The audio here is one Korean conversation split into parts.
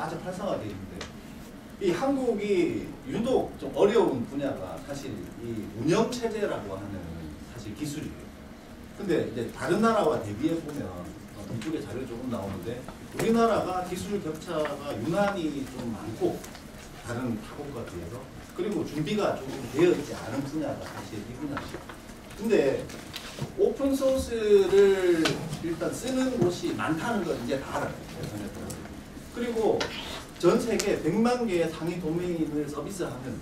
아주 활성화되어 있는데 이 한국이 유독 좀 어려운 분야가 사실 이 운영체제라고 하는 사실 기술이에요. 근데 이제 다른 나라와 대비해 보면 이쪽에 자료 조금 나오는데 우리나라가 기술 격차가 유난히 좀 많고 다른 타국과 비해서 그리고 준비가 조금 되어 있지 않은 분야가 사실 이 분야죠. 근데 오픈소스를 일단 쓰는 곳이 많다는 걸 이제 다 알아요. 그리고 전 세계 100만 개의 상위 도메인을 서비스하면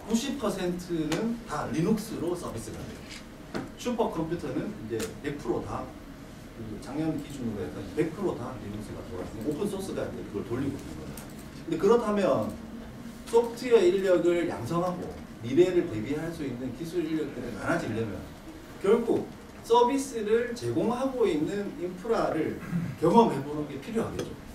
90%는 다 리눅스로 서비스가 돼요. 슈퍼컴퓨터는 이제 100%다 작년 기준으로 해서 100%다 리눅스가 돌아가요. 오픈소스가 이제 그걸 돌리고 있는 거예요. 근데 그렇다면 소프트웨어 인력을 양성하고 미래를 대비할 수 있는 기술 인력들이 많아지려면 결국 서비스를 제공하고 있는 인프라를 경험해보는 게 필요하겠죠.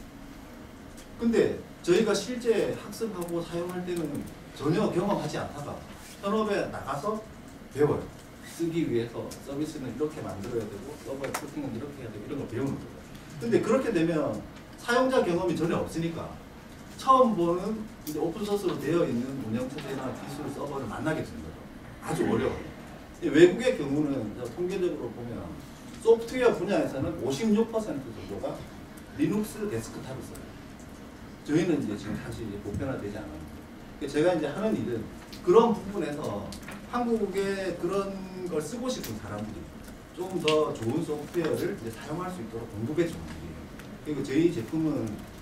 근데 저희가 실제 학습하고 사용할 때는 전혀 경험하지 않다가 현업에 나가서 배워요. 쓰기 위해서 서비스는 이렇게 만들어야 되고 서버의 코팅은 이렇게 해야 되고 이런 걸 배우는 거예요. 근데 그렇게 되면 사용자 경험이 전혀 없으니까 처음 보는 이제 오픈소스로 되어 있는 운영체제나 기술 서버를 만나게 되는 거죠. 아주 어려워요. 외국의 경우는 통계적으로 보면 소프트웨어 분야에서는 56% 정도가 리눅스 데스크탑을 써요. 저희는 이제 지금 사실 보편화되지 않아요. 제가 이제 하는 일은 그런 부분에서 한국에 그런 걸 쓰고 싶은 사람들이 좀 더 좋은 소프트웨어를 이제 사용할 수 있도록 공급해 주는 일이에요. 그리고 저희 제품은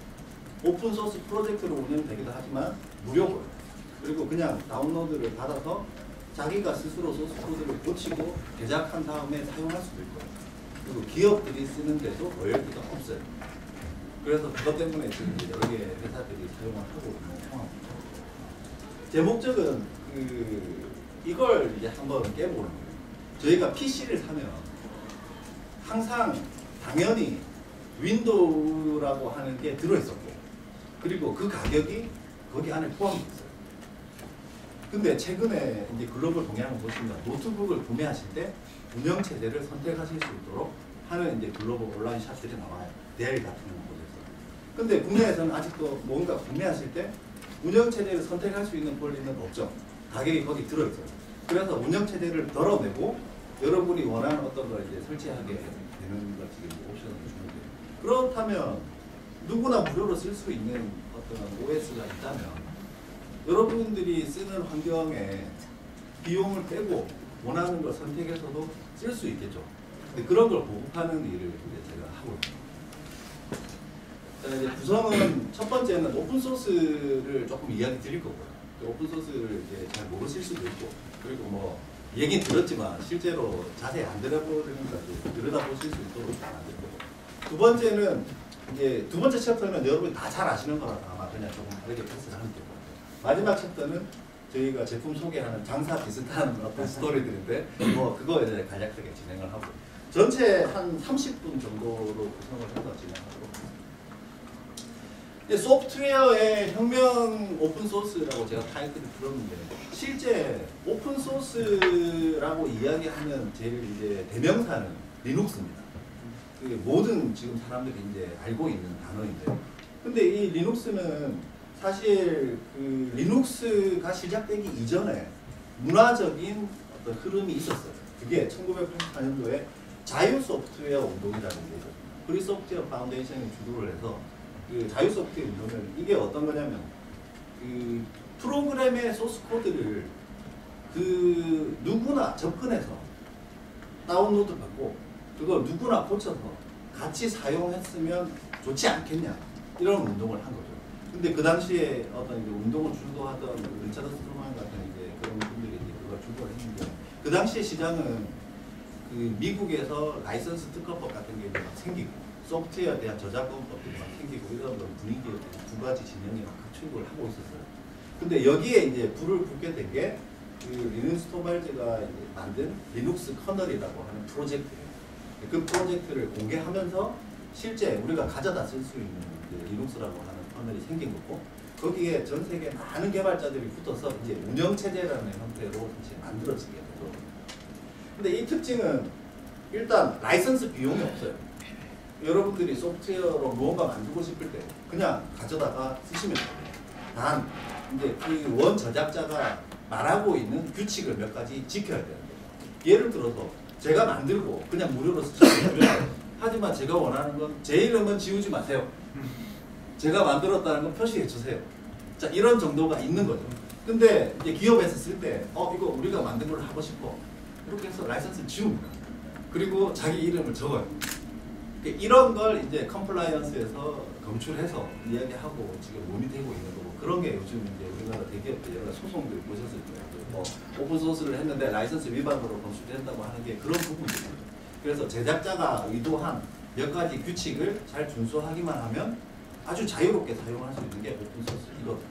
오픈소스 프로젝트로 운영되기도 하지만 무료고요. 그리고 그냥 다운로드를 받아서 자기가 스스로 소스 코드를 고치고 제작한 다음에 사용할 수도 있고요. 그리고 기업들이 쓰는데도 로열티가 없어요. 그래서 그것 때문에 지금 여러 개 회사들이 사용을 하고 있는 상황입니다. 제 목적은 이걸 이제 한번 깨보는 거예요. 저희가 PC를 사면 항상 당연히 윈도우라고 하는 게 들어있었고 그리고 그 가격이 거기 안에 포함이 있어요. 근데 최근에 이제 글로벌 동향을 보시면 노트북을 구매하실 때 운영체제를 선택하실 수 있도록 하는 이제 글로벌 온라인 샵들이 나와요. 델 같은 곳에서. 근데 국내에서는 아직도 뭔가 구매하실 때 운영체제를 선택할 수 있는 권리는 없죠. 가격이 거기 들어있어요. 그래서 운영체제를 덜어내고 여러분이 원하는 어떤 걸 이제 설치하게 되는 걸 지금 옵션을 주는 거예요. 그렇다면 누구나 무료로 쓸 수 있는 어떤 OS가 있다면 여러분들이 쓰는 환경에 비용을 빼고 원하는 걸 선택해서도 쓸 수 있겠죠. 근데 그런 걸 보급하는 일을 이제 제가 하고 있습니다. 자, 이제 구성은 첫 번째는 오픈소스를 조금 이야기 드릴 거고요. 오픈소스를 이제 잘 모르실 수도 있고 그리고 뭐 얘긴 들었지만 실제로 자세히 안 들여다보시는까지 들여다보실 수 있도록 만들 거고. 두 번째는 이제 두 번째 챕터는 여러분이 다 잘 아시는 거라서 아마 그냥 조금 다르게 패스를 하면 될 것 같아요. 마지막 챕터는 저희가 제품 소개하는 장사 비슷한 어떤 스토리들인데 뭐 그거에 대해 간략하게 진행을 하고 전체 한 30분 정도로 구성을 해서 진행하도록 하겠습니다. 소프트웨어의 혁명 오픈소스라고 제가 타이틀을 들었는데 실제 오픈소스라고 이야기하면 제일 이제 대명사는 리눅스입니다. 그게 모든 지금 사람들이 이제 알고 있는 단어인데 근데 이 리눅스는 사실 그 리눅스가 시작되기 이전에 문화적인 어떤 흐름이 있었어요. 그게 1984년도에 자유 소프트웨어 운동이라는 게 있었습니다. 프리 소프트웨어 파운데이션이 주도를 해서 그 자유 소프트웨어 운동은 이게 어떤 거냐면 그 프로그램의 소스 코드를 그 누구나 접근해서 다운로드 받고 그걸 누구나 고쳐서 같이 사용했으면 좋지 않겠냐 이런 운동을 한 거죠. 근데 그 당시에 어떤 이제 운동을 주도하던 리차드 스트로만 같은 이제 그런 분들이 이제 그걸 주도를 했는데 그 당시에 시장은 그 미국에서 라이선스 특허법 같은 게 이제 막 생기고 소프트웨어에 대한 저작권법들이 막 생기고 이런 분위기에 두 가지 진영이 막 각축을 하고 있었어요. 근데 여기에 이제 불을 붙게 된 게 그 리눅스 토발즈가 만든 리눅스 커널이라고 하는 프로젝트예요. 그 프로젝트를 공개하면서 실제 우리가 가져다 쓸 수 있는 리눅스라고 하는 커널이 생긴 거고 거기에 전 세계 많은 개발자들이 붙어서 이제 운영체제라는 형태로 사실 만들어지게 되죠. 근데 이 특징은 일단 라이선스 비용이 없어요. 여러분들이 소프트웨어로 무언가 만들고 싶을 때 그냥 가져다가 쓰시면 돼요. 단 이제 그 원 제작자가 말하고 있는 규칙을 몇 가지 지켜야 되는 거예요. 예를 들어서 제가 만들고 그냥 무료로 쓰시면 돼요. 하지만 제가 원하는 건 제 이름은 지우지 마세요. 제가 만들었다는 건 표시해 주세요. 자, 이런 정도가 있는 거죠. 근데 이제 기업에서 쓸 때 이거 우리가 만든 걸 하고 싶어. 이렇게 해서 라이선스를 지웁니다. 그리고 자기 이름을 적어요. 이런 걸 이제 컴플라이언스에서 검출해서 이야기하고 지금 논의되고 있는 거고, 그런 게 요즘 이제 우리나라 대기업들 여러 소송들 보셨을 거예요. 뭐 오픈소스를 했는데 라이선스 위반으로 검출된다고 하는 게 그런 부분입니다. 그래서 제작자가 의도한 몇 가지 규칙을 잘 준수하기만 하면 아주 자유롭게 사용할 수 있는 게 오픈소스 이거든요.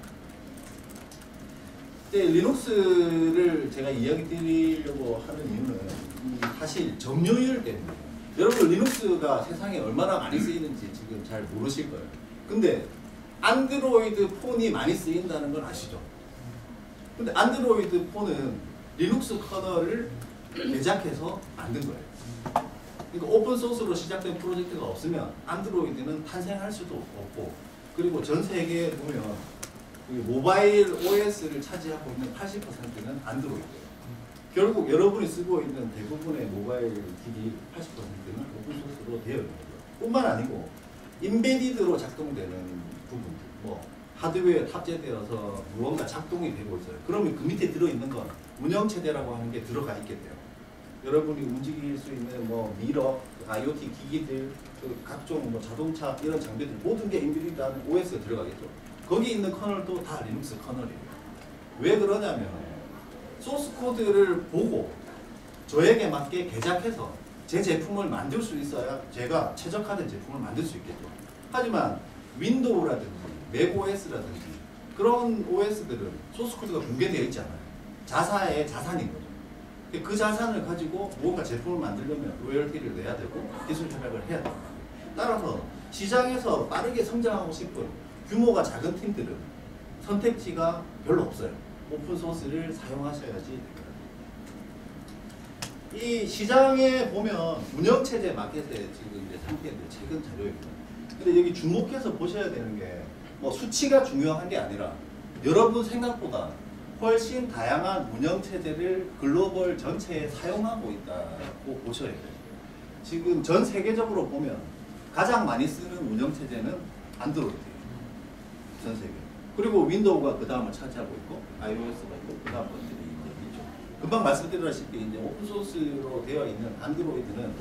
리눅스를 제가 이야기 드리려고 하는 이유는 사실 점유율 때문에. 여러분 리눅스가 세상에 얼마나 많이 쓰이는지 지금 잘 모르실 거예요. 근데 안드로이드 폰이 많이 쓰인다는 건 아시죠? 근데 안드로이드 폰은 리눅스 커널을 제작해서 만든 거예요. 그러니까 오픈소스로 시작된 프로젝트가 없으면 안드로이드는 탄생할 수도 없고, 그리고 전 세계에 보면 모바일 OS를 차지하고 있는 80%는 안드로이드예요. 결국 여러분이 쓰고 있는 대부분의 모바일 기기 80%는 오픈소스로 되어 있는 거죠. 뿐만 아니고 인베디드로 작동되는 부분들, 뭐 하드웨어에 탑재되어서 무언가 작동이 되고 있어요. 그러면 그 밑에 들어있는 건 운영체제라고 하는 게 들어가 있겠대요. 여러분이 움직일 수 있는 뭐 미러, IoT 기기들, 각종 뭐 자동차 이런 장비들 모든 게 인베디드 안에 OS가 들어가겠죠. 거기 있는 커널도 다 리눅스 커널이에요. 왜 그러냐면 소스 코드를 보고 저에게 맞게 개작해서 제 제품을 만들 수 있어야 제가 최적화된 제품을 만들 수 있겠죠. 하지만 윈도우라든지 맥OS라든지 그런 OS들은 소스 코드가 공개되어 있지 않아요. 자사의 자산인 거죠. 그 자산을 가지고 무언가 제품을 만들려면 로열티를 내야 되고 기술 협약을 해야 됩니다. 따라서 시장에서 빠르게 성장하고 싶은 규모가 작은 팀들은 선택지가 별로 없어요. 오픈소스를 사용하셔야지 됩니다. 이 시장에 보면 운영체제 마켓의 지금 이제 상태들 최근 자료입니다. 근데 여기 주목해서 보셔야 되는 게 뭐 수치가 중요한 게 아니라 여러분 생각보다 훨씬 다양한 운영체제를 글로벌 전체에 사용하고 있다고 보셔야 돼요. 지금 전 세계적으로 보면 가장 많이 쓰는 운영체제는 안드로이드예요. 전 세계. 그리고 윈도우가 그 다음을 차지하고 있고 iOS가 있고 그 다음 것들이 이제 있죠. 금방 말씀드렸다시피 이제 오픈소스로 되어 있는 안드로이드는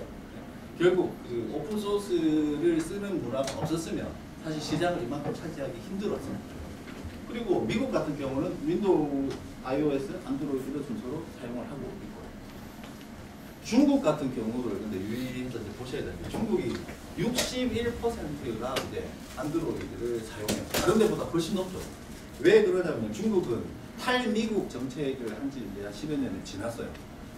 결국 그 오픈소스를 쓰는 문화가 없었으면 사실 시장을 이만큼 차지하기 힘들었어요. 그리고 미국 같은 경우는 윈도우, iOS, 안드로이드를 순서로 사용을 하고 있고, 중국 같은 경우를 근데 유의해서 보셔야 됩니다. 중국이 61%가 이제 안드로이드를 사용해요. 다른 데보다 훨씬 높죠. 왜 그러냐면 중국은 탈미국 정책을 한 지 이제 10여 년이 지났어요.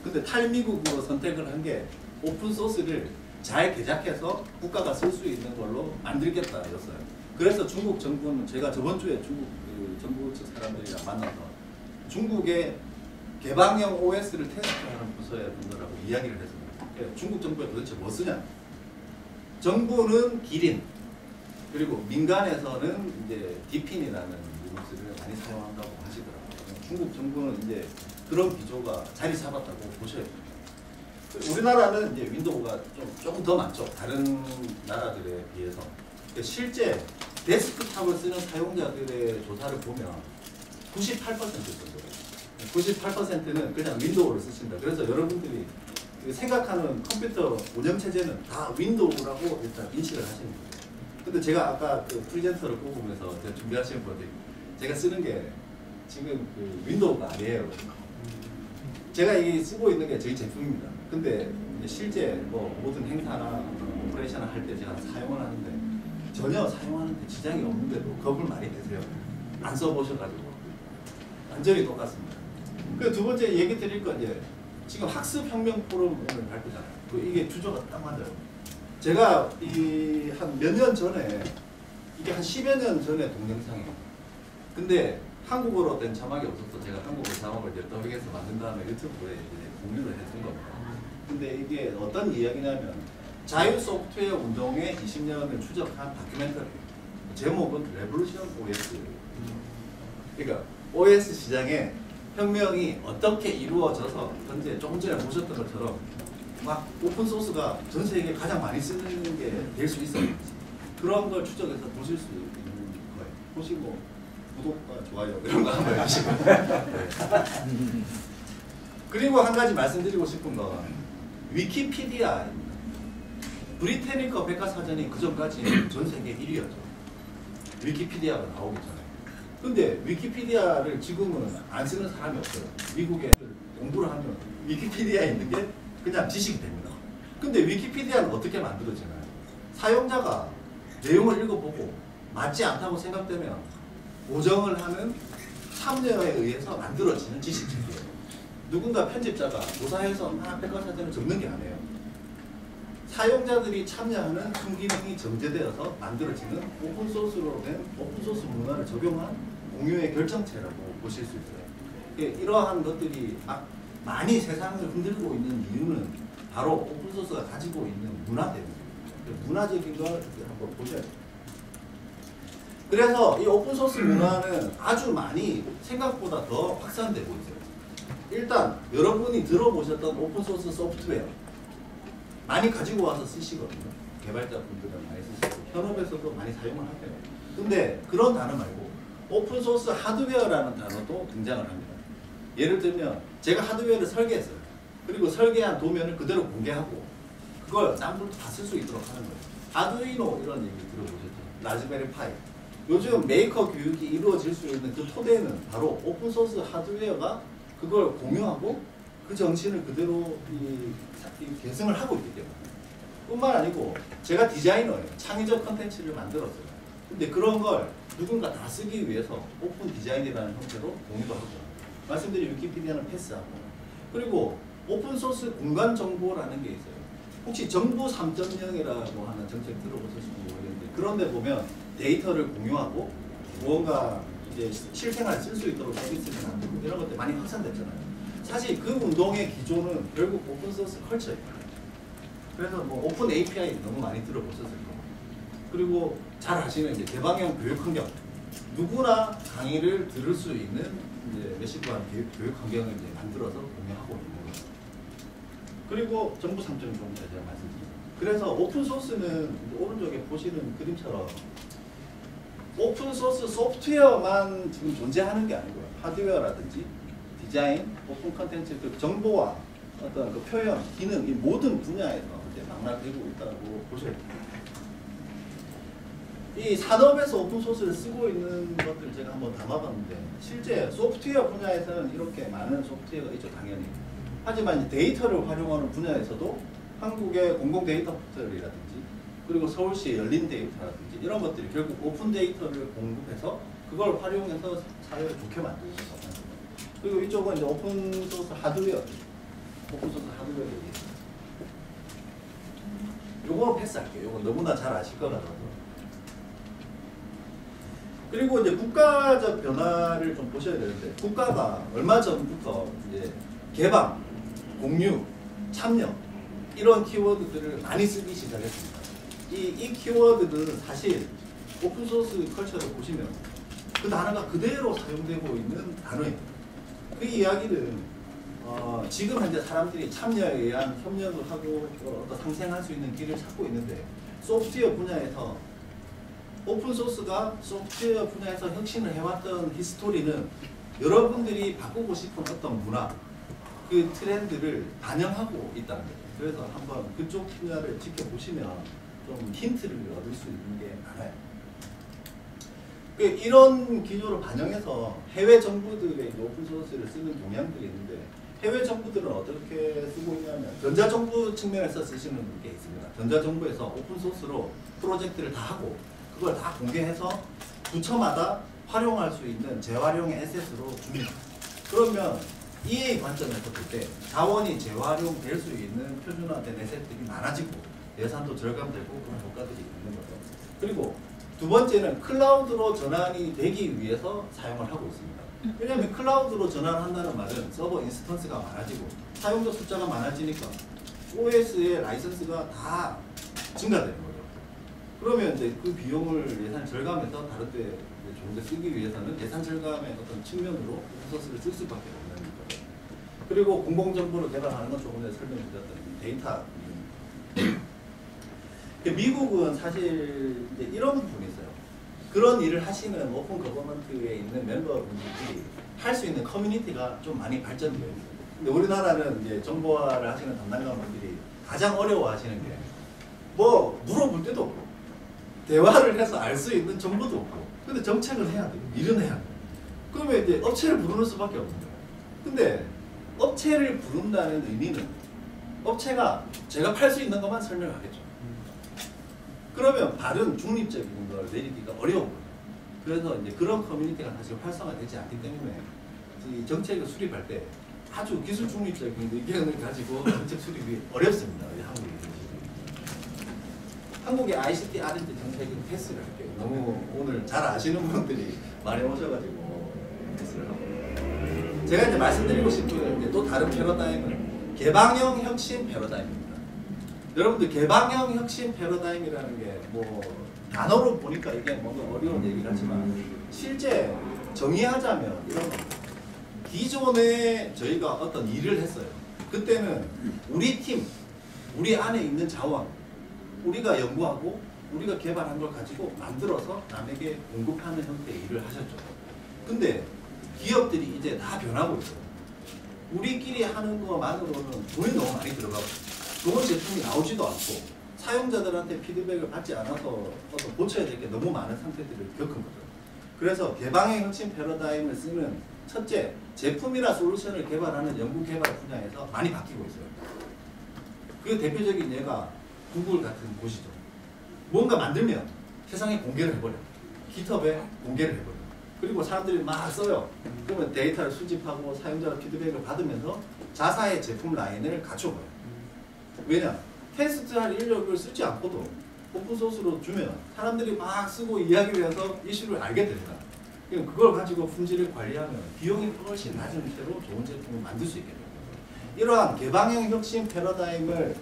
근데 탈미국으로 선택을 한 게 오픈소스를 잘 개작해서 국가가 쓸 수 있는 걸로 만들겠다였어요. 그래서 중국 정부는 제가 저번 주에 중국 정부 측 사람들이랑 만나서 중국의 개방형 OS를 테스트하는 부서의 분들하고 이야기를 했습니다. 중국 정부에 도대체 뭐 쓰냐? 정부는 기린, 그리고 민간에서는 이제 디핀이라는 리눅스를 많이 사용한다고 하시더라고요. 중국 정부는 이제 그런 기조가 자리 잡았다고 보셔야 됩니다. 우리나라는 이제 윈도우가 조금 더 많죠. 다른 나라들에 비해서. 실제 데스크탑을 쓰는 사용자들의 조사를 보면 98% 정도예요. 98%는 그냥 윈도우를 쓰신다. 그래서 여러분들이 생각하는 컴퓨터 운영체제는 다 윈도우라고 일단 인식을 하시는 거예요. 근데 제가 아까 그 프리젠터를 뽑으면서 준비하시는 분들 제가 쓰는 게 지금 그 윈도우가 아니에요. 제가 이 쓰고 있는 게 저희 제품입니다. 근데 실제 뭐 모든 행사나 오퍼레이션을 할 때 제가 사용을 하는데 전혀 사용하는데 지장이 없는데도 겁을 많이 내세요. 안 써보셔가지고 완전히 똑같습니다. 그 두 번째 얘기 드릴 건 이제 지금 학습혁명 포럼 오늘 발표잖아요. 이게 주저가 딱 맞아요. 제가 이 한 몇 년 전에 이게 한 10여 년 전에 동영상이에요. 근데 한국어로 된 자막이 없어서 제가 한국어 자막을 이제 더빙해서 만든 다음에 유튜브에 이제 공유를 해준 겁니다. 근데 이게 어떤 이야기냐면 자유 소프트웨어 운동의 20년을 추적한 다큐멘터리. 제목은 레볼루션 OS. 그러니까 OS 시장에 혁명이 어떻게 이루어져서 현재 조금 전에 보셨던 것처럼 막 오픈 소스가 전 세계에 가장 많이 쓰는 게 될 수 있어요. 그런 걸 추적해서 보실 수 있는 거예요. 보시고 구독과 좋아요 이런 거 한번 해주시고. 그리고 한 가지 말씀드리고 싶은 건 위키피디아입니다. 브리테니커 백과사전이 그 전까지 전 세계 1위였죠. 위키피디아가 나오기 전에. 근데 위키피디아를 지금은 안 쓰는 사람이 없어요. 미국에 공부를 하면 위키피디아에 있는 게 그냥 지식이 됩니다. 근데 위키피디아는 어떻게 만들어지나요? 사용자가 내용을 읽어보고 맞지 않다고 생각되면 보정을 하는 참여에 의해서 만들어지는 지식체계예요. 누군가 편집자가 조사해서 백과사전을 적는 게 아니에요. 사용자들이 참여하는 순기능이 정제되어서 만들어지는 오픈소스로 된 오픈소스 문화를 적용한 공유의 결정체라고 보실 수 있어요. 이러한 것들이 많이 세상을 흔들고 있는 이유는 바로 오픈소스가 가지고 있는 문화 때문입니다. 문화적인 걸 한번 보셔야 돼요. 그래서 이 오픈소스 문화는 아주 많이 생각보다 더 확산되고 있어요. 일단 여러분이 들어보셨던 오픈소스 소프트웨어 많이 가지고 와서 쓰시거든요. 개발자분들은 많이 쓰시고 현업에서도 많이 사용을 하세요. 근데 그런 단어 말고 오픈소스 하드웨어라는 단어도 등장을 합니다. 예를 들면 제가 하드웨어를 설계했어요. 그리고 설계한 도면을 그대로 공개하고 그걸 남들도 다 쓸 수 있도록 하는 거예요. 아두이노 이런 얘기 들어보셨죠? 라즈베리 파이. 요즘 메이커 교육이 이루어질 수 있는 그 토대는 바로 오픈소스 하드웨어가 그걸 공유하고 그 정신을 그대로 계승을 하고 있기 때문에. 뿐만 아니고 제가 디자이너예요. 창의적 컨텐츠를 만들었어요. 근데 그런 걸 누군가 다 쓰기 위해서 오픈 디자인이라는 형태로 공유도 하고 말씀드린 위키피디아는 패스하고 그리고 오픈소스 공간 정보라는 게 있어요. 혹시 정보 3.0이라고 하는 정책 들어보셨을지 모르겠는데 그런데 보면 데이터를 공유하고 무언가 이제 실생활에 쓸 수 있도록 서비스를 만들고 이런 것들 많이 확산됐잖아요. 사실 그 운동의 기조는 결국 오픈소스 컬처예요. 그래서 뭐 오픈 API 너무 많이 들어보셨을 거고 그리고 잘 아시는 이제 개방형 교육 환경 누구나 강의를 들을 수 있는 이제 메시브한 교육 환경을 이제 만들어서 공유하고 있는 거죠. 그리고 정부 3.0 조금 전에 제가 말씀드렸습니다. 그래서 오픈소스는 오른쪽에 보시는 그림처럼 오픈소스 소프트웨어만 지금 존재하는 게 아니고요. 하드웨어라든지 디자인, 오픈 컨텐츠, 그 정보와 어떤 그 표현, 기능, 이 모든 분야에서 이제 망라되고 있다고 보셔야 됩니다. 이 산업에서 오픈소스를 쓰고 있는 것들 제가 한번 담아봤는데 실제 소프트웨어 분야에서는 이렇게 많은 소프트웨어가 있죠, 당연히. 하지만 데이터를 활용하는 분야에서도 한국의 공공 데이터 포털이라든지 그리고 서울시의 열린 데이터라든지 이런 것들이 결국 오픈 데이터를 공급해서 그걸 활용해서 사회를 좋게 만들고 있습니다. 그리고 이쪽은 이제 오픈소스 하드웨어, 오픈소스 하드웨어에 있습니다. 요거는 패스할게요. 요건 너무나 잘 아실 거라서. 그리고 이제 국가적 변화를 좀 보셔야 되는데 국가가 얼마 전부터 이제 개방, 공유, 참여 이런 키워드들을 많이 쓰기 시작했습니다. 이 키워드들은 사실 오픈소스 컬처를 보시면 그 단어가 그대로 사용되고 있는 단어입니다. 그 이야기는 지금 현재 사람들이 참여에 의한 협력을 하고 또 상생할 수 있는 길을 찾고 있는데 소프트웨어 분야에서 오픈소스가 소프트웨어 분야에서 혁신을 해왔던 히스토리는 여러분들이 바꾸고 싶은 어떤 문화 그 트렌드를 반영하고 있다는 거죠. 그래서 한번 그쪽 분야를 지켜보시면 좀 힌트를 얻을 수 있는 게 많아요. 이런 기조를 반영해서 해외 정부들의 오픈소스를 쓰는 동향들이 있는데 해외 정부들은 어떻게 쓰고 있냐면 전자정부 측면에서 쓰시는 게 있습니다. 전자정부에서 오픈소스로 프로젝트를 다 하고 그걸 다 공개해서 부처마다 활용할 수 있는 재활용의 에셋으로 줍니다. 그러면 EA 관점에서 볼 때 자원이 재활용될 수 있는 표준화된 에셋들이 많아지고 예산도 절감되고 그런 효과들이 있는 거죠. 그리고 두 번째는 클라우드로 전환이 되기 위해서 사용을 하고 있습니다. 왜냐하면 클라우드로 전환한다는 말은 서버 인스턴스가 많아지고 사용자 숫자가 많아지니까 OS의 라이선스가 다 증가되는 거죠. 그러면 이제 그 비용을 예산 절감해서 다른 데 좋은 데 쓰기 위해서는 예산 절감의 어떤 측면으로 오픈소스를 쓸 수밖에 없는 거죠. 그리고 공공정보를 개발하는 건 조금 전에 설명드렸던 데이터. 미국은 사실 이제 이런 부분이 있어요. 그런 일을 하시는 오픈 거버먼트에 있는 멤버분들이 할 수 있는 커뮤니티가 좀 많이 발전되어 있어요. 근데 우리나라는 이제 정보화를 하시는 담당자분들이 가장 어려워하시는 게 뭐 물어볼 데도 없고 대화를 해서 알 수 있는 정보도 없고 근데 정책을 해야 돼요. 일은 해야 돼요. 그러면 이제 업체를 부르는 수밖에 없는 거예요. 근데 업체를 부른다는 의미는 업체가 제가 팔 수 있는 것만 설명하겠죠. 그러면 바른 중립적인 걸 내리기가 어려운 거예요. 그래서 이제 그런 커뮤니티가 사실 활성화되지 않기 때문에 이 정책을 수립할 때 아주 기술 중립적인 의견을 가지고 정책 수립이 어렵습니다. 한국이. 한국의 ICT R&D 정책은 패스를 할게요. 너무 오늘 잘 아시는 분들이 많이 오셔가지고 패스를 하고. 제가 이제 말씀드리고 싶은 이제 또 다른 패러다임은 개방형 혁신 패러다임입니다. 여러분들 개방형 혁신 패러다임이라는 게 뭐 단어로 보니까 이게 뭔가 어려운 얘기 같지만 실제 정의하자면 이런 겁니다. 기존에 저희가 어떤 일을 했어요. 그때는 우리 팀, 우리 안에 있는 자원, 우리가 연구하고 우리가 개발한 걸 가지고 만들어서 남에게 공급하는 형태의 일을 하셨죠. 근데 기업들이 이제 다 변하고 있어요. 우리끼리 하는 것만으로는 돈이 너무 많이 들어가고 좋은 제품이 나오지도 않고 사용자들한테 피드백을 받지 않아서 고쳐야 될 게 너무 많은 상태들을 겪은 거죠. 그래서 개방형 혁신 패러다임을 쓰는 첫째, 제품이나 솔루션을 개발하는 연구개발 분야에서 많이 바뀌고 있어요. 그 대표적인 예가 구글 같은 곳이죠. 뭔가 만들면 세상에 공개를 해버려요. 깃허브에 공개를 해버려요. 그리고 사람들이 막 써요. 그러면 데이터를 수집하고 사용자 피드백을 받으면서 자사의 제품 라인을 갖춰버려요. 왜냐? 테스트할 인력을 쓰지 않고도 오픈소스로 주면 사람들이 막 쓰고 이야기를 해서 이슈를 알게 됩니다. 그걸 가지고 품질을 관리하면 비용이 훨씬 낮은 채로 좋은 제품을 만들 수 있게 됩니다. 이러한 개방형 혁신 패러다임을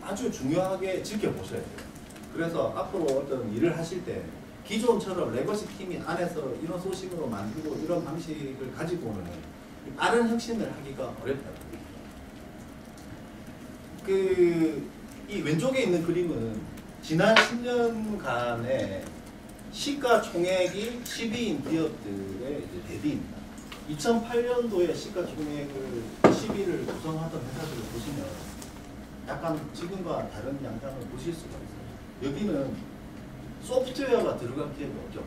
아주 중요하게 지켜보셔야 돼요. 그래서 앞으로 어떤 일을 하실 때 기존처럼 레거시 팀이 안에서 이런 소식으로 만들고 이런 방식을 가지고는 빠른 혁신을 하기가 어렵다. 이 왼쪽에 있는 그림은 지난 10년간의 시가총액이 10위인 기업들의 대비입니다. 2008년도에 시가총액을 10위를 구성하던 회사들을 보시면 약간 지금과 다른 양상을 보실 수가 있어요. 여기는 소프트웨어가 들어간 기업이 없죠.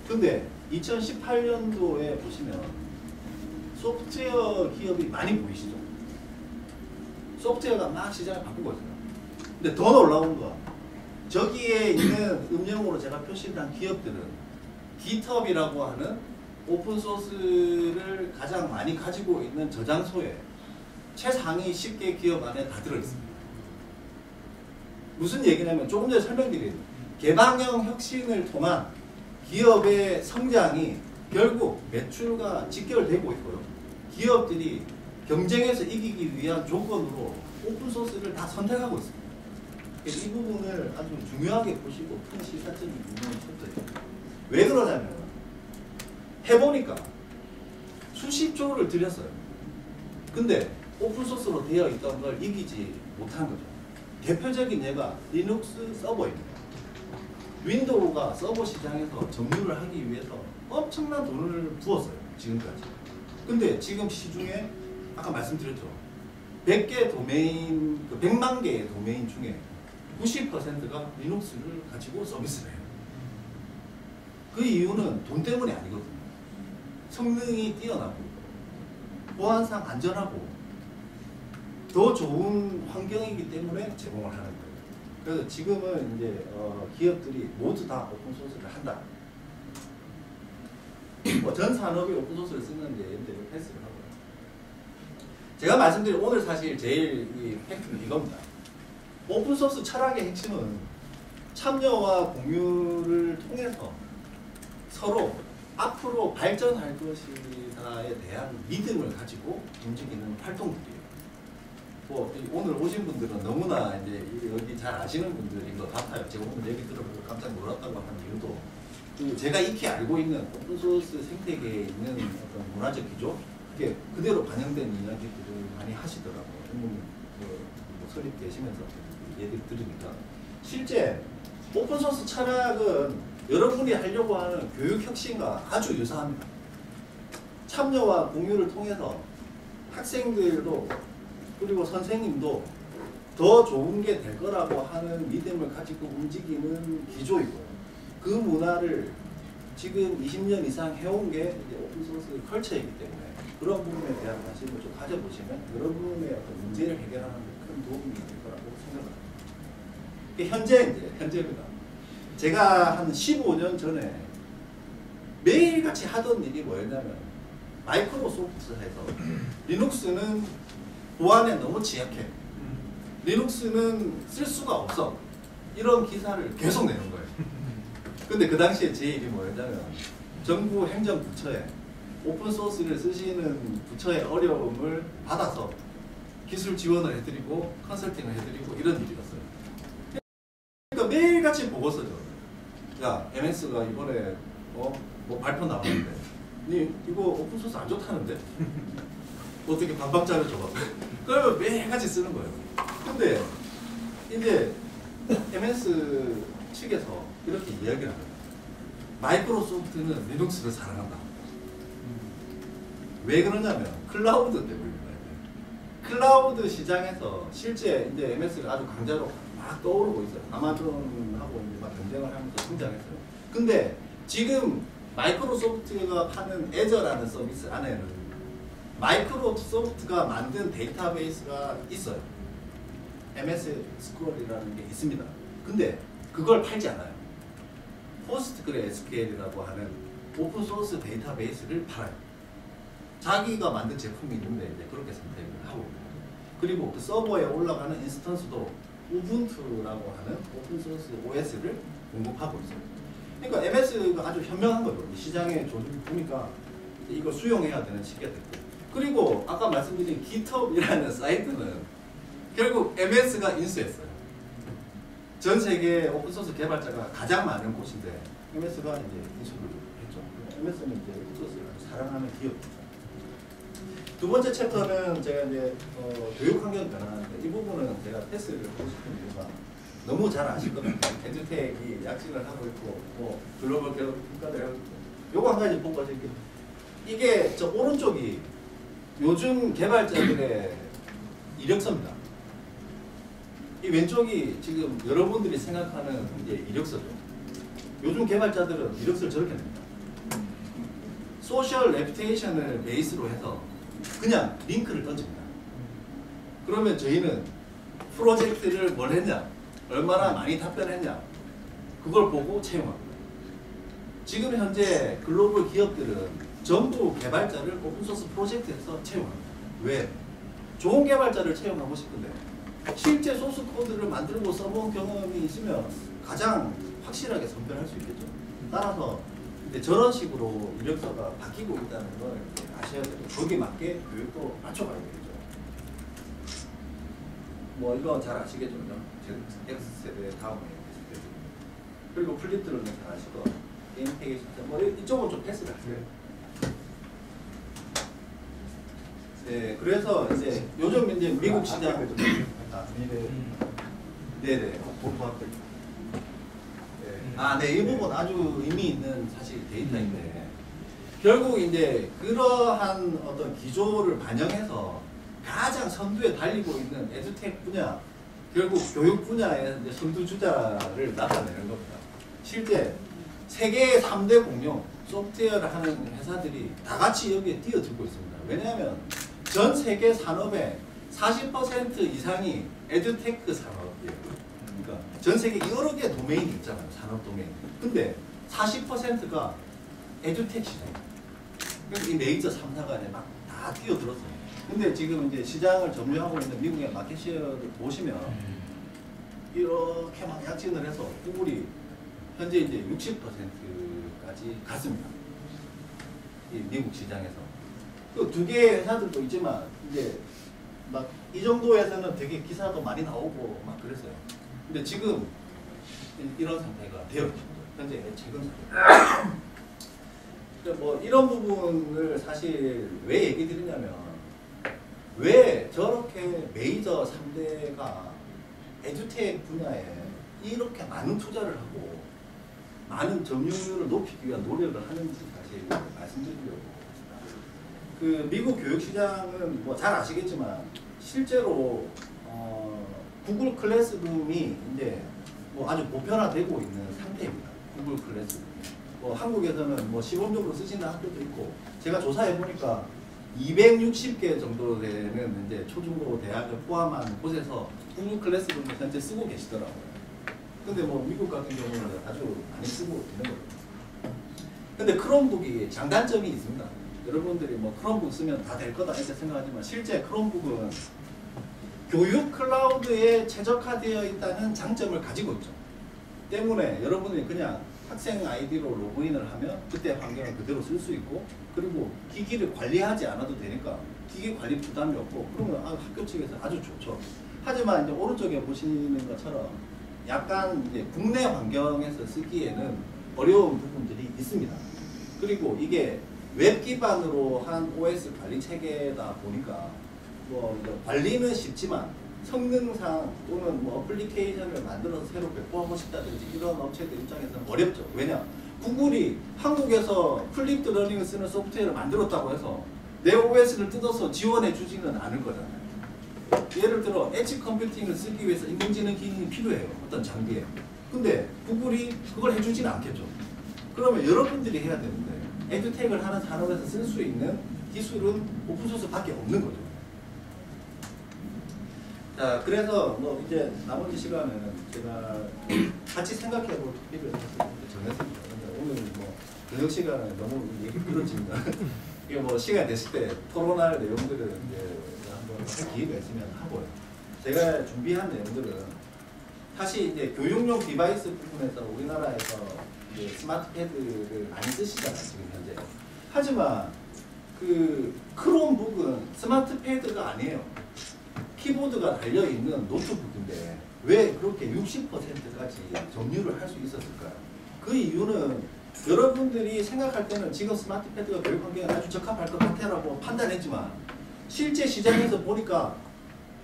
근데 2018년도에 보시면 소프트웨어 기업이 많이 보이시죠? 소프트웨어가 막 시장을 바꾸고 있어요. 근데 더 놀라운 건 저기에 있는 음영으로 제가 표시를 한 기업들은 깃허브라고 하는 오픈소스를 가장 많이 가지고 있는 저장소에 최상위 10개 기업 안에 다 들어있습니다. 무슨 얘기냐면 조금 전에 설명드린 개방형 혁신을 통한 기업의 성장이 결국 매출과 직결되고 있고요. 기업들이 경쟁에서 이기기 위한 조건으로 오픈소스를 다 선택하고 있습니다. 이 부분을 아주 중요하게 보시고 큰 시사점이 있는 챕터예요. 왜 그러냐면 해보니까 수십조를 들였어요. 근데 오픈소스로 되어 있던 걸 이기지 못한 거죠. 대표적인 예가 리눅스 서버입니다. 윈도우가 서버 시장에서 점유를 하기 위해서 엄청난 돈을 부었어요. 지금까지. 근데 지금 시중에 아까 말씀드렸죠. 100개 도메인, 100만 개의 도메인 중에 90%가 리눅스를 가지고 서비스를 해요. 그 이유는 돈 때문이 아니거든요. 성능이 뛰어나고 보안상 안전하고 더 좋은 환경이기 때문에 제공을 하는 거예요. 그래서 지금은 이제 기업들이 모두 다 오픈소스를 한다. 전 산업이 오픈소스를 쓰는데 패스를 하고요. 제가 말씀드린 오늘 사실 제일 이 팩트는 이겁니다. 오픈소스 철학의 핵심은 참여와 공유를 통해서 서로 앞으로 발전할 것이다에 대한 믿음을 가지고 움직이는 활동들이에요. 뭐 오늘 오신 분들은 너무나 이제 여기 잘 아시는 분들인 것 같아요. 제가 오늘 얘기 들어보고 깜짝 놀랐다고 하는 이유도 그 제가 익히 알고 있는 오픈소스 생태계에 있는 어떤 문화적 기조 그게 그대로 반영된 이야기들을 많이 하시더라고요. 뭐 설립 되시면서 얘기를 들으니까 실제 오픈소스 철학은 여러분이 하려고 하는 교육혁신과 아주 유사합니다. 참여와 공유를 통해서 학생들도 그리고 선생님도 더 좋은 게 될 거라고 하는 믿음을 가지고 움직이는 기조이고 그 문화를 지금 20년 이상 해온 게 이제 오픈소스 컬처이기 때문에 그런 부분에 대한 관심을 좀 가져보시면 여러분의 어떤 문제를 해결하는 데 큰 도움이 될 거라고 생각합니다. 현재입니다. 제가 한 15년 전에 매일같이 하던 일이 뭐였냐면 마이크로소프트에서 리눅스는 보안에 너무 취약해. 리눅스는 쓸 수가 없어. 이런 기사를 계속 내는 거예요. 근데 그 당시에 제 일이 뭐였냐면 정부 행정부처에 오픈소스를 쓰시는 부처의 어려움을 받아서 기술 지원을 해드리고 컨설팅을 해드리고 이런 일이었어요. 그러니까 매일같이 보고서죠. 야, MS가 이번에 뭐 발표 나왔는데 니 이거 오픈소스 안 좋다는데? 어떻게 반박자를 줘봐. 그러면 매일같이 쓰는 거예요. 근데 이제 MS 측에서 이렇게 이야기를 합니다. 마이크로소프트는 리눅스를 사랑한다. 왜 그러냐면 클라우드 때문입니다. 클라우드 시장에서 실제 이제 MS가 아주 강자로 막 떠오르고 있어요. 아마존하고 이제 막 경쟁을 하면서 성장했어요. 근데 지금 마이크로소프트가 하는 애저라는 서비스 안에는 마이크로소프트가 만든 데이터베이스가 있어요. MS 스퀘어이라는 게 있습니다. 근데 그걸 팔지 않아요. 포스트그레스QL이라고 하는 오픈소스 데이터베이스를 팔아요. 자기가 만든 제품이 있는데 이제 그렇게 선택을 하고 있는 거죠. 그리고 그 서버에 올라가는 인스턴스도 우분투라고 하는 오픈소스 OS를 공급하고 있어요. 그러니까 MS가 아주 현명한 거죠. 시장에 보니까 이거 수용해야 되는 시기가 됐고. 그리고 아까 말씀드린 GitHub이라는 사이트는 결국 MS가 인수했어요. 전 세계 오픈소스 개발자가 가장 많은 곳인데 MS가 이제 인수를 했죠. MS는 이제 오픈소스를 사랑하는 기업이죠. 두 번째 챕터는 제가 이제 교육 환경 변화인데 이 부분은 제가 패스를 하고 싶은 이유가 너무 잘 아실 겁니다. 에듀텍이 약진을 하고 있고 뭐 글로벌 기업 평가를 하고 있고 요거 한 가지 보고 가실게요. 이게 저 오른쪽이 요즘 개발자들의 이력서입니다. 이 왼쪽이 지금 여러분들이 생각하는 이제 이력서죠. 요즘 개발자들은 이력서를 저렇게 냅니다. 소셜 레퓨테이션을 베이스로 해서 그냥 링크를 던집니다. 그러면 저희는 프로젝트를 뭘 했냐, 얼마나 많이 답변했냐, 그걸 보고 채용합니다. 지금 현재 글로벌 기업들은 전부 개발자를 오픈소스 프로젝트에서 채용합니다. 왜? 좋은 개발자를 채용하고 싶은데 실제 소스 코드를 만들고 써본 경험이 있으면 가장 확실하게 선별할 수 있겠죠. 따라서 저런 식으로 이력서가 바뀌고 있다는 걸 아셔야 되고 거기에 맞게 교육도 맞춰가야 되겠죠. 뭐 이거 잘 아시겠죠? X세대 다음에 X세대 그리고 플립들은 잘 아시고 게임패키지 뭐 이쪽은 좀 패스를 하세요. 네, 그래서 이제 요즘 이제 미국 시장 네네. 네, 이 부분 아주 의미 있는 사실 데이터인데 결국 이제 그러한 어떤 기조를 반영해서 가장 선두에 달리고 있는 에듀텍 분야, 결국 교육 분야의 이제 선두주자를 나타내는 겁니다. 실제 세계 3대 공룡 소프트웨어를 하는 회사들이 다 같이 여기에 뛰어들고 있습니다. 왜냐하면 전 세계 산업의 40% 이상이 에듀테크 산업이에요. 그러니까 전 세계 여러 개 도메인이 있잖아요. 산업 도메인. 근데 40%가 에듀텍 시장이에요. 그러니까 이 메이저 3사가 막 다 뛰어들었어요. 근데 지금 이제 시장을 점유하고 있는 미국의 마켓시어를 보시면 이렇게 막 약진을 해서 구글이 현재 이제 60%까지 갔습니다. 이 미국 시장에서. 그 두 개의 회사들도 있지만 이제 막 이 정도에서는 되게 기사도 많이 나오고 막 그랬어요. 근데 지금 이런 상태가 되어 있는 거죠. 현재 최근 상태. 뭐 이런 부분을 사실 왜 얘기 드리냐면 왜 저렇게 메이저 3대가 에듀텍 분야에 이렇게 많은 투자를 하고 많은 점유율을 높이기 위한 노력을 하는지 사실 말씀드리려고. 그 미국 교육 시장은 뭐 잘 아시겠지만 실제로 구글 클래스룸이 이제 뭐 아주 보편화되고 있는 상태입니다. 구글 클래스룸. 뭐 한국에서는 뭐 시범적으로 쓰시는 학교도 있고 제가 조사해 보니까 260개 정도 되는 이제 초중고 대학을 포함한 곳에서 구글 클래스룸을 현재 쓰고 계시더라고요. 근데 뭐 미국 같은 경우는 아주 많이 쓰고 있는 거예요. 근데 크롬북이 장단점이 있습니다. 여러분들이 뭐 크롬북 쓰면 다 될 거다 이렇게 생각하지만 실제 크롬북은 교육 클라우드에 최적화되어 있다는 장점을 가지고 있죠. 때문에 여러분이 그냥 학생 아이디로 로그인을 하면 그때 환경을 그대로 쓸 수 있고 그리고 기기를 관리하지 않아도 되니까 기기 관리 부담이 없고 그러면 학교 측에서 아주 좋죠. 하지만 이제 오른쪽에 보시는 것처럼 약간 이제 국내 환경에서 쓰기에는 어려운 부분들이 있습니다. 그리고 이게 웹 기반으로 한 OS 관리 체계다 보니까 뭐 관리는 쉽지만 성능상 또는 뭐 어플리케이션을 만들어서 새로 배포하고 싶다든지 이런 업체들 입장에서는 어렵죠. 왜냐? 구글이 한국에서 플립드 러닝을 쓰는 소프트웨어를 만들었다고 해서 내 OS를 뜯어서 지원해 주지는 않을 거잖아요. 예를 들어 엣지 컴퓨팅을 쓰기 위해서 인공지능 기능이 필요해요. 어떤 장비에. 근데 구글이 그걸 해주지는 않겠죠. 그러면 여러분들이 해야 되는데 에듀텍을 하는 산업에서 쓸 수 있는 기술은 오픈소스밖에 없는 거죠. 자, 그래서 뭐 이제 나머지 시간에는 제가 같이 생각해 볼 필요를 정했습니다. 근데 오늘 뭐 저녁 시간에 너무 얘기 길어집니다. 이게 뭐 시간 됐을 때 토론할 내용들은 이제 한번 기회가 있으면 하고요. 제가 준비한 내용들은 사실 이제 교육용 디바이스 부분에서 우리나라에서 이제 스마트 패드를 많이 쓰시잖아요, 지금 현재. 하지만 그 크롬북은 스마트 패드가 아니에요. 키보드가 달려있는 노트북인데 왜 그렇게 60%까지 점유를 할 수 있었을까요? 그 이유는 여러분들이 생각할 때는 지금 스마트 패드가 교육 환경에 아주 적합할 것 같아라고 판단했지만 실제 시장에서 보니까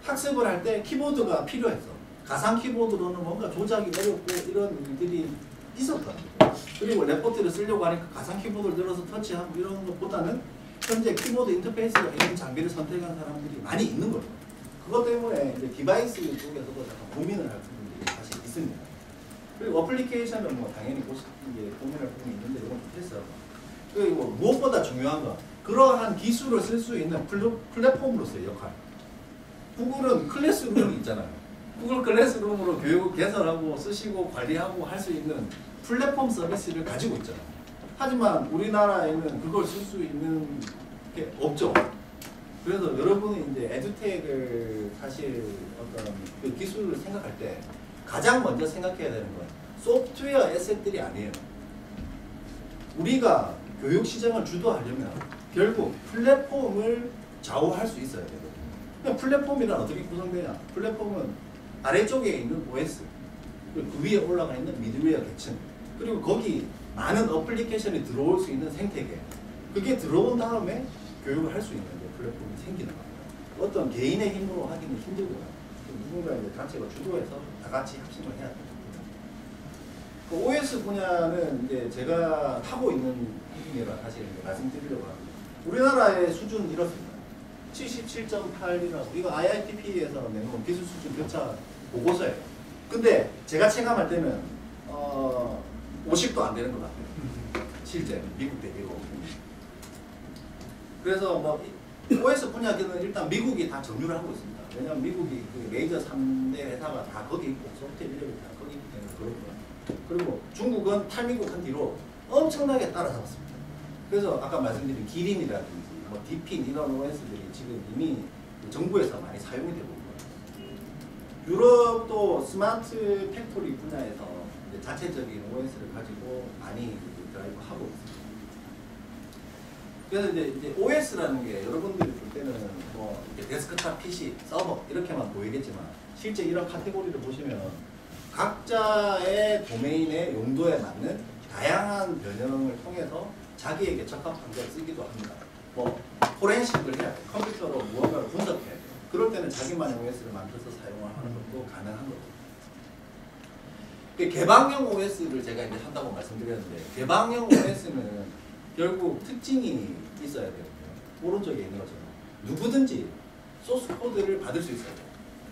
학습을 할 때 키보드가 필요했어. 가상 키보드로는 뭔가 조작이 어렵고 이런 일들이 있었거든요. 그리고 레포트를 쓰려고 하니까 가상 키보드를 들어서 터치하고 이런 것보다는 현재 키보드 인터페이스가 있는 장비를 선택한 사람들이 많이 있는 거죠. 그것 때문에 이제 디바이스 쪽에서도 약간 고민을 할 부분들이 사실 있습니다. 그리고 어플리케이션은 뭐 당연히 이제 고민할 부분이 있는데 이건 패스하고. 그리고 무엇보다 중요한 건 그러한 기술을 쓸 수 있는 플랫폼으로서의 역할. 구글은 클래스룸이 있잖아요. 구글 클래스룸으로 교육을 개설하고 쓰시고 관리하고 할 수 있는 플랫폼 서비스를 가지고 있잖아요. 하지만 우리나라에는 그걸 쓸 수 있는 게 없죠. 그래서 여러분이 이제 에듀텍을 사실 어떤 그 기술을 생각할 때 가장 먼저 생각해야 되는 건 소프트웨어 에셋들이 아니에요. 우리가 교육 시장을 주도하려면 결국 플랫폼을 좌우할 수 있어야 되거든요. 그냥 플랫폼이란 어떻게 구성되냐? 플랫폼은 아래쪽에 있는 OS, 그리고 그 위에 올라가 있는 미드웨어 계층, 그리고 거기 많은 어플리케이션이 들어올 수 있는 생태계. 그게 들어온 다음에 교육을 할 수 있는 플랫폼이 생기는 겁니다. 어떤 개인의 힘으로 하기는 힘들고요. 누군가 이제 단체가 주도해서 다 같이 합심을 해야 됩니다. 그 OS 분야는 이제 제가 하고 있는 부분이라 사실 말씀드리려고 합니다. 우리나라의 수준은 이렇습니다. 77.8이라고 이거 IITP에서 내놓은 기술 수준 격차 보고서예요. 근데 제가 체감할 때는 50도 안 되는 것 같아요. 실제 미국 대비로. 그래서 뭐 OS 분야는 일단 미국이 다 점유를 하고 있습니다. 왜냐하면 미국이 그 메이저 3대 회사가 다 거기 있고 소프트웨어 인력이 다 거기 있기 때문에 그렇고요. 그리고 중국은 탈미국한 뒤로 엄청나게 따라잡았습니다. 그래서 아까 말씀드린 기린이라든지 뭐 디핀 이런 OS들이 지금 이미 정부에서 많이 사용이 되고 있고요. 유럽도 스마트 팩토리 분야에서 자체적인 OS를 가지고 많이 드라이브 하고 있습니다. 그래서 이제 OS라는 게 여러분들이 볼 때는 뭐 이렇게 데스크탑 PC, 서버 이렇게만 보이겠지만 실제 이런 카테고리를 보시면 각자의 도메인의 용도에 맞는 다양한 변형을 통해서 자기에게 적합한 걸 쓰기도 합니다. 뭐 포렌식을 해야 돼. 컴퓨터로 무언가를 분석해야 돼. 그럴 때는 자기만의 OS를 만들어서 사용을 하는 것도 가능한 거죠. 개방형 OS를 제가 이제 한다고 말씀드렸는데 개방형 OS는 결국 특징이 있어야 되거든요. 오른쪽에 있는 것처럼 누구든지 소스 코드를 받을 수 있어야 돼요.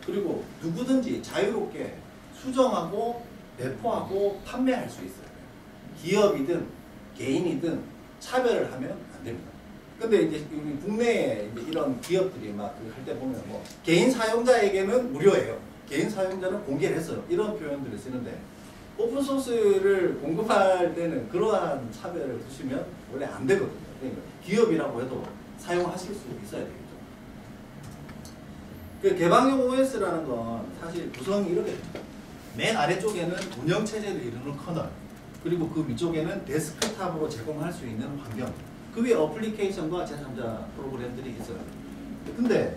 그리고 누구든지 자유롭게 수정하고 배포하고 판매할 수 있어요. 기업이든 개인이든 차별을 하면 안 됩니다. 근데 이제 국내에 이제 이런 기업들이 막 할 때 보면 뭐 개인 사용자에게는 무료예요. 개인 사용자는 공개를 했어요. 이런 표현들을 쓰는데 오픈소스를 공급할 때는 그러한 차별을 두시면 원래 안 되거든요. 그러니까 기업이라고 해도 사용하실 수 있어야 되겠죠. 그 개방형 OS라는 건 사실 구성이 이렇게 됩니다. 맨 아래쪽에는 운영체제를 이루는 커널, 그리고 그 위쪽에는 데스크탑으로 제공할 수 있는 환경, 그 위에 어플리케이션과 제3자 프로그램들이 있어요. 근데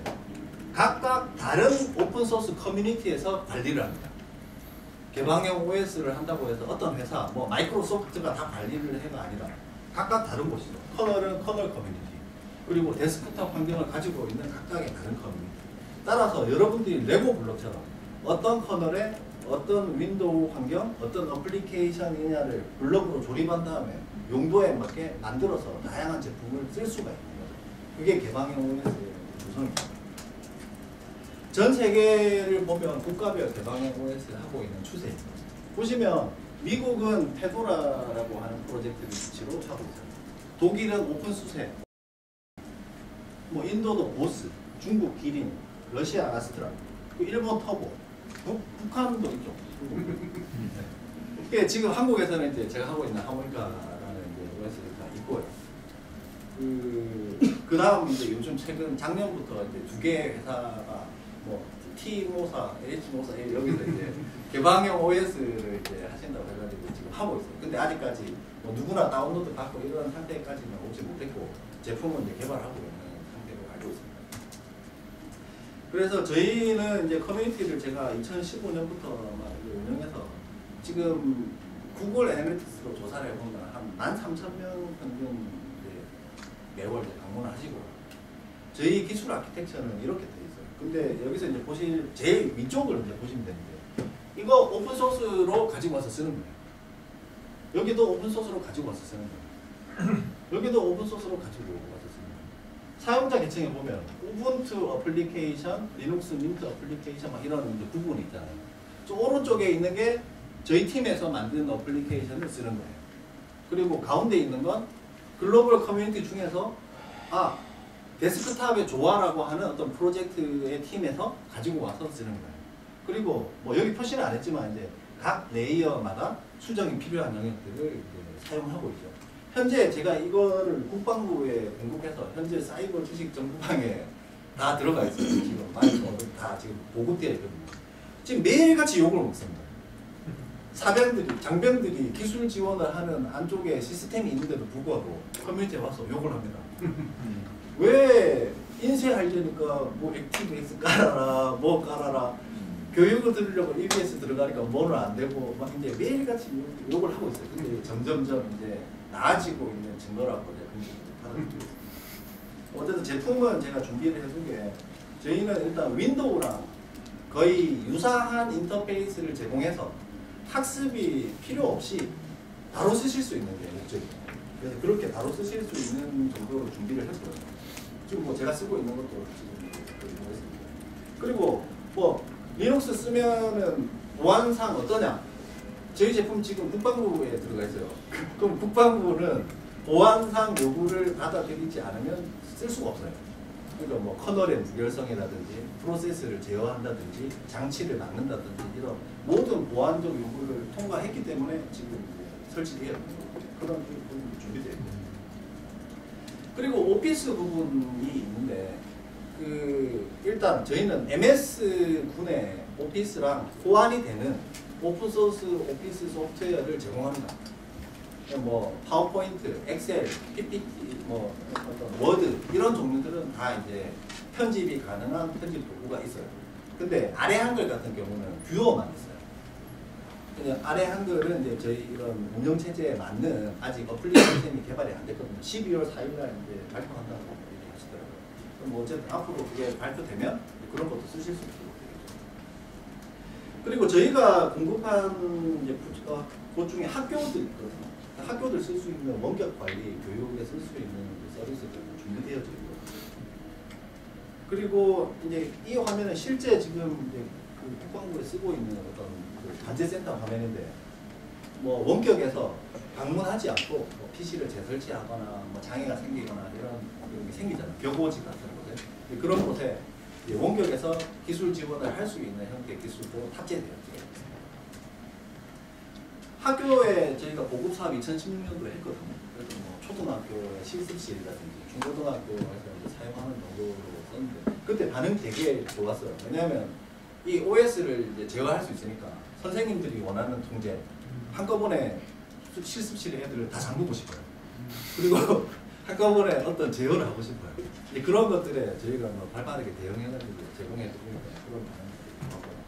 각각 다른 오픈소스 커뮤니티에서 관리를 합니다. 개방형 OS를 한다고 해서 어떤 회사, 뭐 마이크로소프트가 다 관리를 해가 아니라 각각 다른 곳이죠. 커널은 커널 커뮤니티, 그리고 데스크탑 환경을 가지고 있는 각각의 다른 커뮤니티. 따라서 여러분들이 레고 블록처럼 어떤 커널에 어떤 윈도우 환경, 어떤 어플리케이션이냐를 블록으로 조립한 다음에 용도에 맞게 만들어서 다양한 제품을 쓸 수가 있는 거죠. 그게 개방형 OS의 구성입니다. 전 세계를 보면 국가별 개방형 OS를 하고 있는 추세입니다. 보시면 미국은 페도라라고 하는 프로젝트를 주체로 하고 있어요. 독일은 오픈수세, 뭐 인도도 보스, 중국 기린, 러시아 아스트라, 일본 터보, 북한도 있죠. 네. 지금 한국에서는 이제 제가 하고 있는 하모니카라는 이제 OS가 있고요. 그 다음 이제 요즘 최근 작년부터 이제 두 개의 회사가 뭐 T모사, H모사 여기서 이제 개방형 OS를 이제 하신다고 해가지고 지금 하고 있어요. 근데 아직까지 뭐 누구나 다운로드 받고 이런 상태까지는 오지 못했고 제품은 이제 개발하고 있는 상태로 알고 있습니다. 그래서 저희는 이제 커뮤니티를 제가 2015년부터 막 운영해서 지금 구글 애널리틱스로 조사를 해보면 한 13,000명 평균 매월 방문을 하시고 저희 기술 아키텍처는 이렇게 돼 있어요. 근데 여기서 이제 보실 제일 위쪽을 이제 보시면 되는데 이거 오픈 소스로 가지고 와서 쓰는 거예요. 여기도 오픈 소스로 가지고 와서 쓰는 거예요. 여기도 오픈 소스로 가지고 와서 쓰는 거예요. 사용자 계층에 보면 우분투 어플리케이션, 리눅스 민트 어플리케이션 막 이런 이제 부분이 있잖아요. 저 오른쪽에 있는 게 저희 팀에서 만든 어플리케이션을 쓰는 거예요. 그리고 가운데 있는 건 글로벌 커뮤니티 중에서 데스크탑의 조화라고 하는 어떤 프로젝트의 팀에서 가지고 와서 쓰는 거예요. 그리고 뭐 여기 표시는 안 했지만 이제 각 레이어마다 수정이 필요한 영역들을 이제 사용하고 있죠. 현재 제가 이거를 국방부에 공급해서 현재 사이버 주식 정보방에 다 들어가 있어요. 지금 많이 다 지금 보급되어 있거든요. 지금 매일같이 욕을 먹습니다. 사병들이, 장병들이 기술 지원을 하는 안쪽에 시스템이 있는데도 불구하고 커뮤니티에 와서 욕을 합니다. 왜 인쇄하려니까 뭐 액티브엑스 깔아라, 뭐 깔아라, 교육을 들으려고 EBS 들어가니까 뭐는 안 되고 막 이제 매일같이 욕을 하고 있어요. 근데 점점점 이제 나아지고 있는 증거라고 받아들이고 있습니다. 어쨌든 제품은 제가 준비를 해둔 게 저희는 일단 윈도우랑 거의 유사한 인터페이스를 제공해서 학습이 필요 없이 바로 쓰실 수 있는 게 목적이에요. 그래서 그렇게 바로 쓰실 수 있는 정도로 준비를 했거든요. 지금 뭐 제가 쓰고 있는 것도 지금 보겠습니다. 그리고 뭐 리눅스 쓰면은 보안상 어떠냐? 저희 제품 지금 국방부에 들어가 있어요. 그럼 국방부는 보안상 요구를 받아들이지 않으면 쓸 수가 없어요. 그러니까 뭐 커널의 무결성이라든지 프로세스를 제어한다든지 장치를 막는다든지 이런 모든 보안적 요구를 통과했기 때문에 지금 설치되어 있는 그런 부분이 준비되어 있습니다. 그리고 오피스 부분이 있는데 일단 저희는 MS 군의 오피스랑 호환이 되는 오픈소스 오피스 소프트웨어를 제공합니다. 뭐 파워포인트, 엑셀, PPT, 뭐 어떤 워드 이런 종류들은 다 이제 편집이 가능한 편집 도구가 있어요. 근데 아래 한글 같은 경우는 뷰어만 있어요. 그냥 아래 한글은 이제 저희 이런 운영 체제에 맞는 아직 어플리케이션 시스템이 개발이 안 됐거든요. 12월 4일날 이제 발표한다고 얘기하시더라고요. 그럼 뭐 어쨌든 앞으로 그게 발표되면 그런 것도 쓰실 수 있도록 되겠죠. 그리고 저희가 공급한 이제 그 중에 학교들 있거든요. 학교들 쓸 수 있는 원격 관리, 교육에 쓸 수 있는 서비스가 준비되어져 있고. 그리고 이제 이 화면은 실제 지금 이제 그 국방부에 쓰고 있는 어떤 그 관제센터 화면인데, 뭐 원격에서 방문하지 않고 뭐 PC를 재설치하거나 뭐 장애가 생기거나 이런 게 생기잖아요. 벽오직 같은 곳에. 그런 곳에 원격에서 기술 지원을 할 수 있는 형태의 기술도 탑재되어 있어요. 학교에 저희가 보급 사업 2016년도에 했거든요. 그래서 뭐 초등학교의 실습실이라든지 중고등학교에서 사용하는 정도로 썼는데 그때 반응 되게 좋았어요. 왜냐하면 이 OS를 이제 제어할 수 있으니까 선생님들이 원하는 통제 한꺼번에 실습실의 애들을 다 잠그고 싶어요. 그리고 한꺼번에 어떤 제어를 하고 싶어요. 그런 것들에 저희가 뭐 발빠르게 대응해가지고 제공해드리는 그런 반응들이 좋았고요.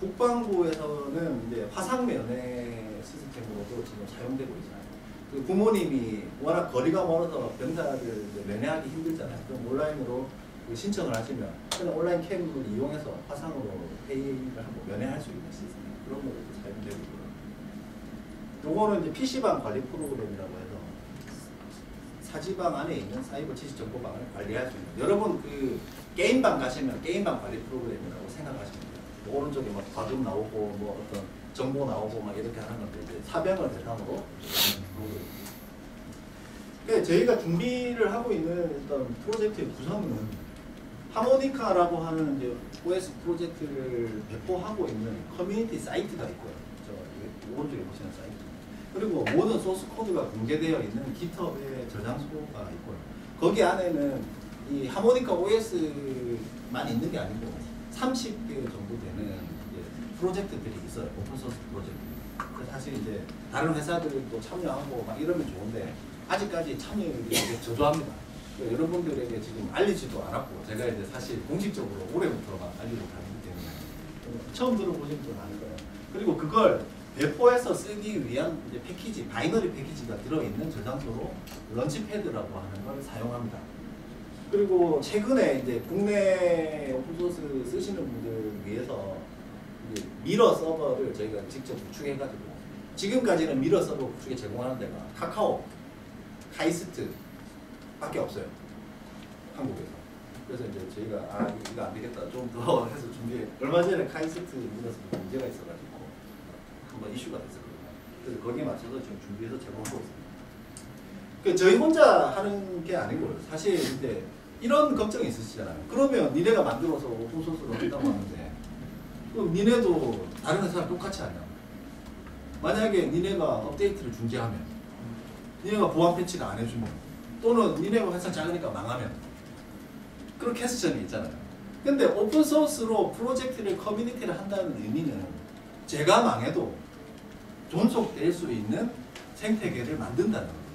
국방부에서는 이제 화상 면회 시스템으로도 지금 사용되고 있잖아요. 그 부모님이 워낙 거리가 멀어서 병사를 면회하기 힘들잖아요. 그럼 온라인으로 신청을 하시면 그냥 온라인 캠을 이용해서 화상으로 회의를 하고 면회할 수 있는 시스템 그런 것도 사용되고 있고요. 요거는 이제 PC방 관리 프로그램이라고 해서 사지방 안에 있는 사이버 지식 정보방을 관리할 수 있는, 여러분 그 게임방 가시면 게임방 관리 프로그램이라고 생각하시면 돼요. 오른쪽에 막 과금 나오고 뭐 어떤 정보 나오고 막 이렇게 하는 건데 이제 사병을 대상으로 그러니까 저희가 준비를 하고 있는 어떤 프로젝트의 구성은 하모니카라고 하는 이제 OS 프로젝트를 배포하고 있는 커뮤니티 사이트가 있고요. 저 오른쪽에 보시는 사이트. 그리고 모든 소스 코드가 공개되어 있는 GitHub의 저장소가 있고요. 거기 안에는 이 하모니카 OS만 있는 게 아니고 30개 정도 되는 프로젝트들이 있어요. 오픈소스 프로젝트. 사실 이제 다른 회사들도 참여하고 막 이러면 좋은데 아직까지 참여율이 저조합니다. 그러니까 여러분들에게 지금 알리지도 않았고 제가 이제 사실 공식적으로 올해부터만 알리고 다니기 때문에 처음 들어보시면 좀 아는 거예요. 그리고 그걸 배포해서 쓰기 위한 이제 패키지, 바이너리 패키지가 들어있는 저장소로 런치패드라고 하는 걸 사용합니다. 그리고 최근에 이제 국내 오픈소스 쓰시는 분들 위해서 이제 미러 서버를 저희가 직접 구축해가지고 지금까지는 미러 서버 구축에 제공하는 데가 카카오, 카이스트 밖에 없어요. 한국에서. 그래서 이제 저희가 이거 안 되겠다 좀 더 해서 준비해. 얼마 전에 카이스트 미러 서버 문제가 있어가지고 한번 이슈가 됐었거든요. 그래서 거기에 맞춰서 지금 준비해서 제공하고 있습니다. 그 저희 혼자 하는 게 아니고 사실 이제 이런 걱정이 있으시잖아요. 그러면 니네가 만들어서 오픈소스로 한다고 하는데 그럼 니네도 다른 회사랑 똑같이 하냐? 만약에 니네가 업데이트를 중지하면 니네가 보안 패치가 안 해주면 또는 니네가 회사 작으니까 망하면 그런 캐스션이 있잖아요. 근데 오픈소스로 프로젝트를 커뮤니티를 한다는 의미는 제가 망해도 존속될 수 있는 생태계를 만든다는 거예요.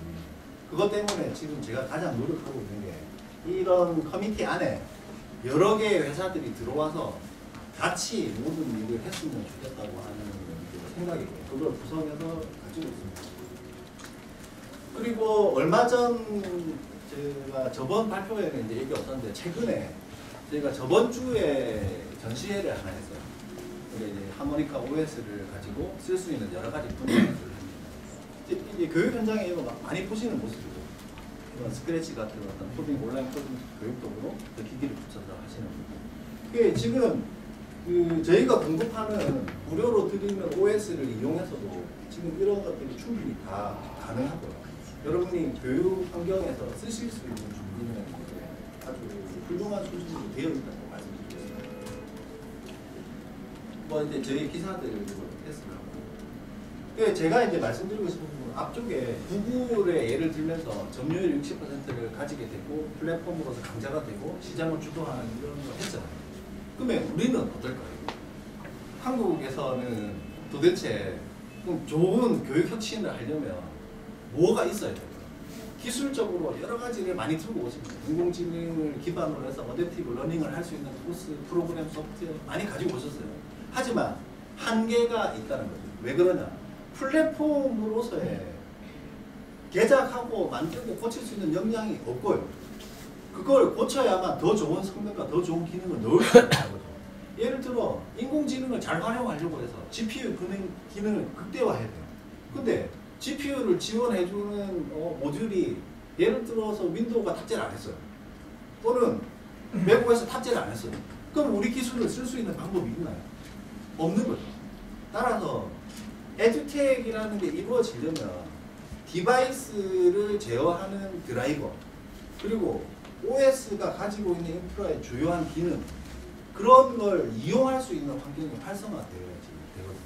그것 때문에 지금 제가 가장 노력하고 있는 게 이런 커뮤니티 안에 여러 개의 회사들이 들어와서 같이 모든 일을 했으면 좋겠다고 하는 생각이고요. 그걸 구성해서 가지고 있습니다. 그리고 얼마 전 제가 저번 발표회는 이제 얘기 없었는데 최근에 저희가 저번 주에 전시회를 하나 했어요. 이제 하모니카 OS를 가지고 쓸 수 있는 여러 가지 분야를 합니다. 이제 교육 현장에 이거 많이 보시는 모습이고 스크래치 같은 어떤 코딩, 온라인 코딩 교육적으로 그 기기를 붙여서 하시는 부분. 그게 지금 그 저희가 공급하는 무료로 드리는 OS를 이용해서도 지금 이런 것들이 충분히 다 가능하고요. 여러분이 교육 환경에서 쓰실 수 있는 준비는 아주 훌륭한 수준으로 되어 있다고 말씀드리겠습니다. 뭐 이제 저희 기사들도 테스트를 하고. 제가 이제 말씀드리고 싶은 부분은 앞쪽에 구글의 예를 들면서 점유율 60%를 가지게 되고 플랫폼으로서 강자가 되고 시장을 주도하는 이런 걸 했잖아요. 그러면 우리는 어떨까요? 한국에서는 도대체 그럼 좋은 교육 혁신을 하려면 뭐가 있어야 돼요? 기술적으로 여러 가지를 많이 들고 오십니다. 인공지능을 기반으로 해서 어댑티브 러닝을 할 수 있는 코스, 프로그램, 소프트웨어 많이 가지고 오셨어요. 하지만 한계가 있다는 거죠. 왜 그러냐? 플랫폼으로서의 개작하고 만들고 고칠 수 있는 역량이 없고요. 그걸 고쳐야만 더 좋은 성능과 더 좋은 기능을 넣을 수 있는 거죠. 예를 들어 인공지능을 잘 활용하려고 해서 GPU 기능을 극대화해야 돼요. 근데 GPU를 지원해주는 모듈이 예를 들어서 윈도우가 탑재를 안 했어요. 또는 맥OS 탑재를 안 했어요. 그럼 우리 기술을 쓸 수 있는 방법이 있나요? 없는 거죠. 따라서 에듀텍이라는 게 이루어지려면 디바이스를 제어하는 드라이버 그리고 OS가 가지고 있는 인프라의 주요한 기능 그런 걸 이용할 수 있는 환경이 활성화되어야지 되거든요.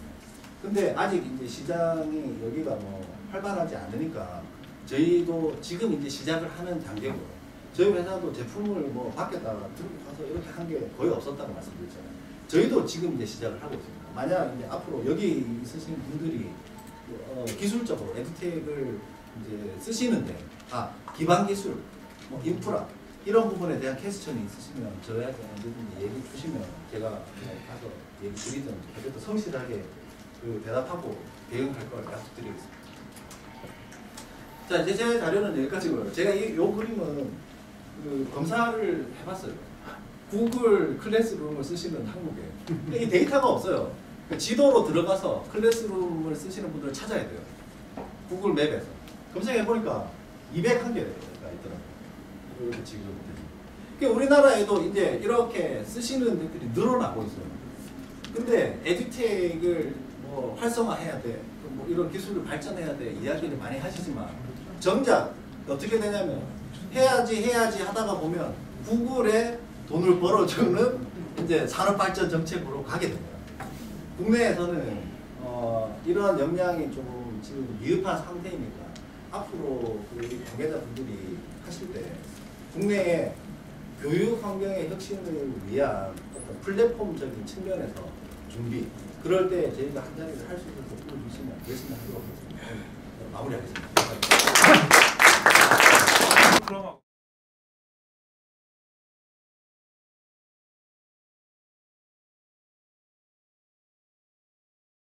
근데 아직 이제 시장이 여기가 뭐 활발하지 않으니까 저희도 지금 이제 시작을 하는 단계고 저희 회사도 제품을 뭐 밖에다가 들고 가서 이렇게 한 게 거의 없었다고 말씀드렸잖아요. 저희도 지금 이제 시작을 하고 있습니다. 만약 이제 앞으로 여기 있으신 분들이 기술적으로 에듀텍을 이제 쓰시는데 기반 기술, 뭐 인프라 이런 부분에 대한 퀘스천이 있으시면 저희한테 언제든지 얘기 주시면 제가 가서 얘기 드리든 어쨌든 성실하게 그 대답하고 대응할 걸 약속드리겠습니다. 자 이제 제 자료는 여기까지고요. 제가 이 그림은 그 검사를 해봤어요. 구글 클래스룸을 쓰시는 한국에 이 데이터가 없어요. 지도로 들어가서 클래스룸을 쓰시는 분들을 찾아야 돼요. 구글 맵에서 검색해보니까 201개가 있더라고요. 이렇게 지금 우리나라에도 이제 이렇게 쓰시는 데들이 늘어나고 있어요. 근데 에듀텍을 뭐 활성화해야 돼, 뭐 이런 기술을 발전해야 돼 이야기를 많이 하시지만 정작 어떻게 되냐면 해야지 하다가 보면 구글에 돈을 벌어주는 이제 산업발전 정책으로 가게 됩니다. 국내에서는 이러한 역량이 좀 지금 미흡한 상태이니까 앞으로 우리 관계자분들이 하실 때 국내의 교육 환경의 혁신을 위한 어떤 플랫폼적인 측면에서 준비 그럴 때 저희가 한 자리를 할 수 있어서 도와주시면 열심히 하도록 하겠습니다. 마무리하겠습니다.